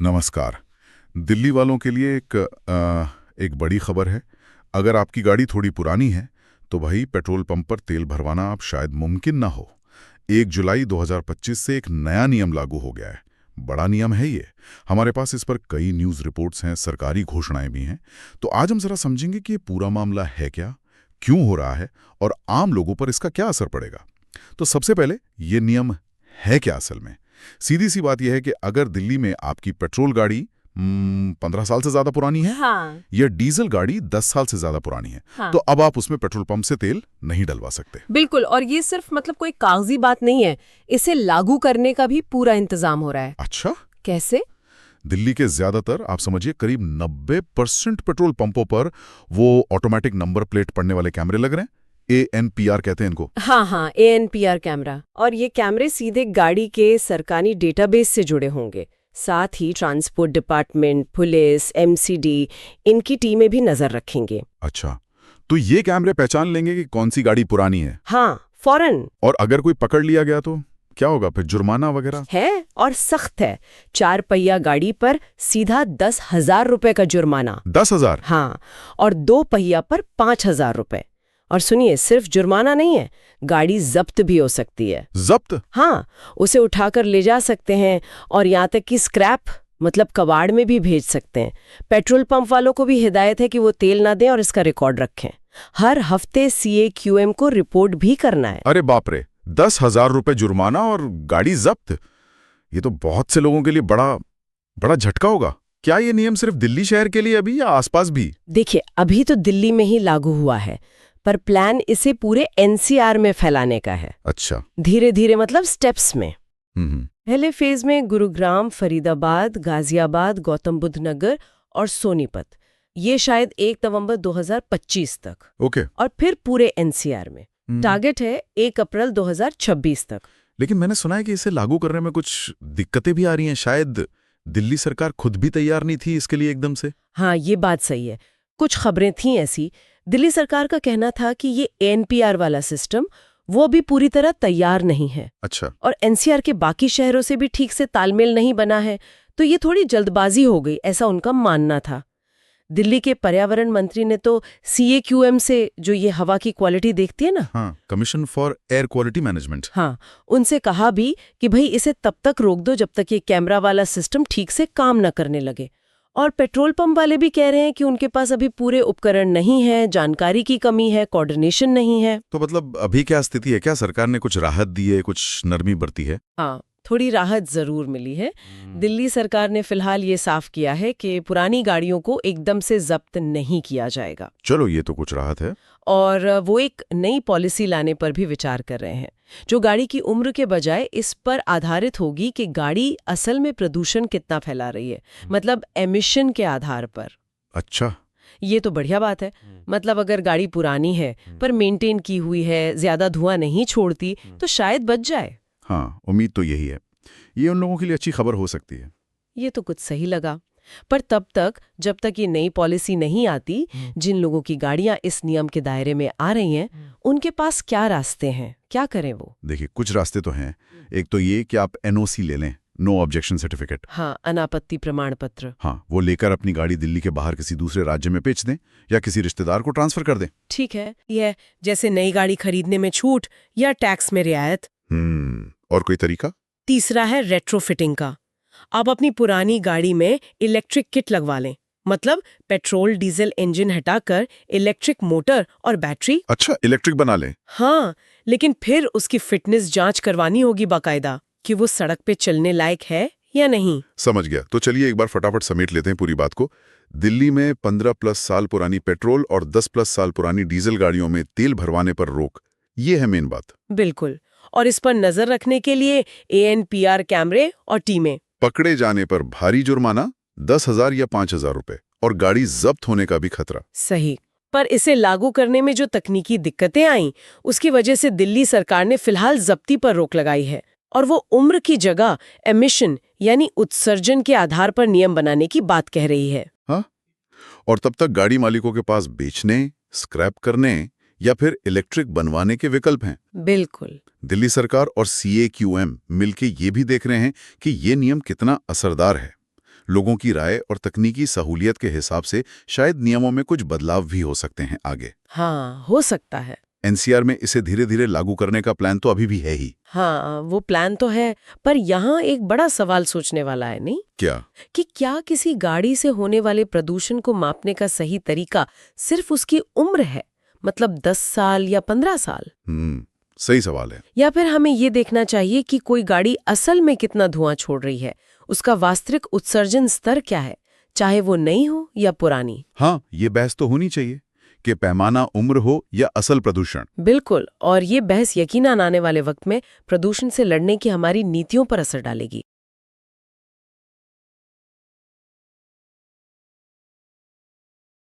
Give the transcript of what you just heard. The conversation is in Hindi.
नमस्कार। दिल्ली वालों के लिए एक बड़ी खबर है। अगर आपकी गाड़ी थोड़ी पुरानी है तो भाई पेट्रोल पंप पर तेल भरवाना अब शायद मुमकिन ना हो। 1 जुलाई 2025 से एक नया नियम लागू हो गया है। बड़ा नियम है ये। हमारे पास इस पर कई न्यूज़ रिपोर्ट्स हैं, सरकारी घोषणाएं भी हैं। तो आज हम जरा समझेंगे कि ये पूरा मामला है क्या, क्यों हो रहा है और आम लोगों पर इसका क्या असर पड़ेगा। तो सबसे पहले ये नियम है क्या असल में। सीधी सी बात यह है कि अगर दिल्ली में आपकी पेट्रोल गाड़ी 15 साल से ज्यादा पुरानी है, हाँ, या डीजल गाड़ी 10 साल से ज्यादा पुरानी है, हाँ, तो अब आप उसमें पेट्रोल पंप से तेल नहीं डलवा सकते। बिल्कुल। और ये सिर्फ कोई कागजी बात नहीं है, इसे लागू करने का भी पूरा इंतजाम हो रहा है। अच्छा, कैसे? दिल्ली के ज्यादातर, आप समझिए करीब 90% पेट्रोल पंपों पर वो ऑटोमेटिक नंबर प्लेट पढ़ने वाले कैमरे लग रहे हैं। ANPR कहते हैं इनको। हाँ हाँ, ANPR कैमरा। और ये कैमरे सीधे गाड़ी के सरकारी डेटाबेस से जुड़े होंगे। साथ ही ट्रांसपोर्ट डिपार्टमेंट, पुलिस, MCD, इनकी टीमें भी नजर रखेंगे। अच्छा, तो ये कैमरे पहचान लेंगे कि कौन सी गाड़ी पुरानी है। हाँ, फौरन। और अगर कोई पकड़ लिया गया तो क्या होगा फिर, जुर्माना वगैरह? है और सख्त है। 4 पहिया गाड़ी पर सीधा 10,000 रुपए का जुर्माना। 10,000? हाँ, और 2 पहिया पर 5,000 रुपए। और सुनिए, सिर्फ जुर्माना नहीं है, गाड़ी जब्त भी हो सकती है। जब्त? हाँ, उसे उठाकर ले जा सकते हैं और यहाँ तक कि स्क्रैप कबाड़ में भी भेज सकते हैं। पेट्रोल पंप वालों को भी हिदायत है कि वो तेल ना दें और इसका रिकॉर्ड रखें। हर हफ्ते CAQM को रिपोर्ट भी करना है। अरे बाप रे, 10,000 रुपए जुर्माना और गाड़ी जब्त। ये तो बहुत से लोगों के लिए बड़ा बड़ा झटका होगा। क्या ये नियम सिर्फ दिल्ली शहर के लिए अभी, या आसपास भी? देखिए, अभी तो दिल्ली में ही लागू हुआ है, पर प्लान इसे पूरे NCR में फैलाने का है। अच्छा। धीरे धीरे स्टेप्स में। हम्म। पहले फेज में गुरुग्राम, फरीदाबाद, गाजियाबाद, गौतम बुद्ध नगर और सोनीपत। ये शायद 1 नवंबर 2025 तक। ओके। और फिर पूरे NCR में। टारगेट है 1 अप्रैल 2026 तक। लेकिन मैंने सुना है कि इसे लागू करने में कुछ दिक्कतें भी आ रही हैं। शायद दिल्ली सरकार खुद भी तैयार नहीं थी इसके लिए एकदम से। हाँ, ये बात सही है। कुछ खबरें थीं ऐसी। दिल्ली सरकार का कहना था कि ये ANPR वाला सिस्टम वो भी पूरी तरह तैयार नहीं है। अच्छा। और NCR के बाकी शहरों से भी ठीक से तालमेल नहीं बना है, तो ये थोड़ी जल्दबाजी हो गई, ऐसा उनका मानना था। दिल्ली के पर्यावरण मंत्री ने तो CAQM से, जो ये हवा की क्वालिटी देखती है ना, हाँ, commission for air quality management. हाँ, उनसे कहा भी कि भाई इसे तब तक रोक दो जब तक ये कैमरा वाला सिस्टम ठीक से काम न करने लगे। और पेट्रोल पंप वाले भी कह रहे हैं कि उनके पास अभी पूरे उपकरण नहीं है, जानकारी की कमी है, कोऑर्डिनेशन नहीं है। तो मतलब अभी क्या स्थिति है? क्या सरकार ने कुछ राहत दी है, कुछ नरमी बरती है? हाँ, थोड़ी राहत जरूर मिली है। दिल्ली सरकार ने फिलहाल ये साफ किया है कि पुरानी गाड़ियों को एकदम से जब्त नहीं किया जाएगा। चलो, ये तो कुछ राहत है। और वो एक नई पॉलिसी लाने पर भी विचार कर रहे हैं, जो गाड़ी की उम्र के बजाय इस पर आधारित होगी कि गाड़ी असल में प्रदूषण कितना फैला रही है, एमिशन के आधार पर। अच्छा। ये तो बढ़िया बात है। अगर गाड़ी पुरानी है पर मेंटेन की हुई है, ज्यादा धुआं नहीं छोड़ती, तो शायद बच जाए। हाँ, उम्मीद तो यही है। ये उन लोगों के लिए अच्छी खबर हो सकती है। ये तो कुछ सही लगा। पर तब तक, जब तक ये नई पॉलिसी नहीं आती, जिन लोगों की गाड़ियां इस नियम के दायरे में आ रही हैं, उनके पास क्या रास्ते हैं, क्या करें वो? देखिए, कुछ रास्ते तो हैं। एक तो ये कि आप NOC ले लें, नो ऑब्जेक्शन सर्टिफिकेट। हाँ, अनापत्ति प्रमाण पत्र। हाँ, वो लेकर अपनी गाड़ी दिल्ली के बाहर किसी दूसरे राज्य में बेच दें या किसी रिश्तेदार को ट्रांसफर कर दें। ठीक है, यह जैसे नई गाड़ी खरीदने में छूट या टैक्स में रियायत। और कोई तरीका? तीसरा है रेट्रोफिटिंग का। आप अपनी पुरानी गाड़ी में इलेक्ट्रिक किट लगवा लें, पेट्रोल डीजल इंजन हटाकर इलेक्ट्रिक मोटर और बैटरी। अच्छा, इलेक्ट्रिक बना लें। हाँ, लेकिन फिर उसकी फिटनेस जांच करवानी होगी बाकायदा, कि वो सड़क पे चलने लायक है या नहीं। समझ गया। तो चलिए एक बार फटाफट समेट लेते हैं पूरी बात को। दिल्ली में 15+ साल पुरानी पेट्रोल और 10+ साल पुरानी डीजल गाड़ियों में तेल भरवाने पर रोक, ये है मेन बात। बिल्कुल। और इस पर नजर रखने के लिए ANPR कैमरे और टीमें। पकड़े जाने पर भारी जुर्माना, 10,000 या 5,000 रुपए, और गाड़ी जब्त होने का भी खतरा। सही। पर इसे लागू करने में जो तकनीकी दिक्कतें आईं, उसकी वजह से दिल्ली सरकार ने फिलहाल जब्ती पर रोक लगाई है, और वो उम्र की जगह एमिशन यानी उत्सर्जन के आधार पर नियम बनाने की बात कह रही है। हाँ, और तब तक गाड़ी मालिकों के पास बेचने, स्क्रैप करने या फिर इलेक्ट्रिक बनवाने के विकल्प हैं। बिल्कुल। दिल्ली सरकार और CAQM मिलके ये भी देख रहे हैं कि ये नियम कितना असरदार है। लोगों की राय और तकनीकी सहूलियत के हिसाब से शायद नियमों में कुछ बदलाव भी हो सकते हैं आगे। हाँ, हो सकता है। एनसीआर में इसे धीरे धीरे लागू करने का प्लान तो अभी भी है ही। हाँ, वो प्लान तो है, पर यहाँ एक बड़ा सवाल सोचने वाला है, नहीं? क्या? कि क्या किसी गाड़ी से होने वाले प्रदूषण को मापने का सही तरीका सिर्फ उसकी उम्र है, मतलब 10 साल या 15 साल? सही सवाल है। या फिर हमें ये देखना चाहिए कि कोई गाड़ी असल में कितना धुआं छोड़ रही है, उसका वास्तविक उत्सर्जन स्तर क्या है, चाहे वो नई हो या पुरानी? हाँ, ये बहस तो होनी चाहिए कि पैमाना उम्र हो या असल प्रदूषण। बिल्कुल, और ये बहस यकीनन आने वाले वक्त में प्रदूषण से लड़ने की हमारी नीतियों पर असर डालेगी।